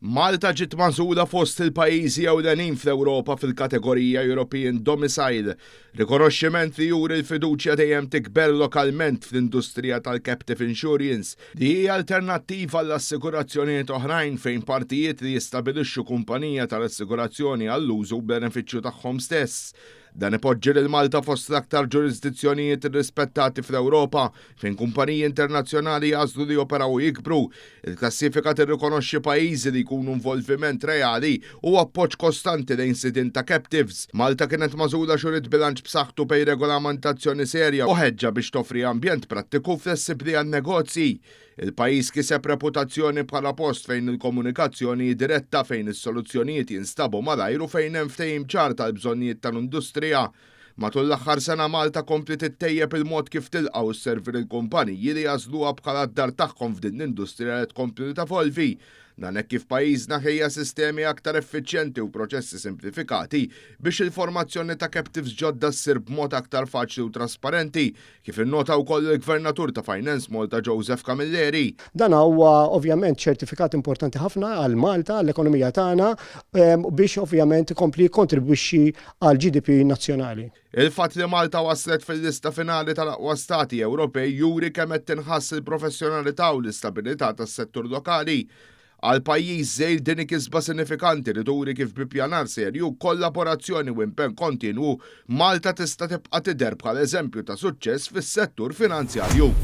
Malta ġiet magħżula fost il-pajjiżi ewlenin fl-Ewropa fil-kategorija European Domicile, rikonoxximent li juri l-fiduċja dejjem tikber lokalment fl-industrija tal-captive insurance li hija alternattiva għall-assigurazzjonijiet oħrajn fejn partijiet li jistabilixxu kumpanija tal-assigurazzjoni għall-użu benefiċċju tagħhom stess. Dan ipoġġi lil Malta fost l-aktar ġurisdizzjonijiet irrispettati fl-Ewropa fejn kumpaniji internazzjonali jażlu li operaw jikbru. Il-klassifika tirrikonoxxi pajjiżi li jkunu involviment reali u appoġġ kostanti lejn sidin ta' captives. Malta kienet magħżula xurid bilanċ b'saħħtu bejn regolamentazzjoni serja u ħeġġa biex toffri ambjent prattiku flessibbli għan-negozji. Il-pajjiż kiseb reputazzjoni bħala post fejn il-komunikazzjoni diretta fejn is-soluzzjonijiet jinstabu malajr u fejn hemm ftehim ċar tal-bżonnijiet tal-industrija. Matul l-aħħar sena Malta kompli tittejjeb il-mod kif tilqgħu sservi lill-kumpaniji li jażluha bħala d-dar tagħhom f'din l-industrija li tkompli tevolvi. Dan hekk kif pajjiżna ħejja sistemi aktar effiċjenti u proċessi simplifikati biex il-formazzjoni ta' captives ġodda ssir b'mod aktar faċli u trasparenti, kif innota wkoll il-Gvernatur ta' Finance Malta Joseph Camilleri. Dan huwa ovvjament ċertifikat importanti ħafna għal Malta, għall-ekonomija tagħna biex ovvjament ikompli jikkontribwixxi għal GDP nazzjonali. Il-fatt li Malta waslet fil-lista finali tal-aqwa stati Ewropej juri kemm qed tinħass il-professjonalità u l-istabilità tas-settur lokali. Għal pajjiż żgħir din kisba sinifikanti li turi kif bi pjanar serju, kollaborazzjoni u impenn kontinwu Malta tista' tibqa' tidher bħala eżempju ta' suċċess fis-settur finanzjarju.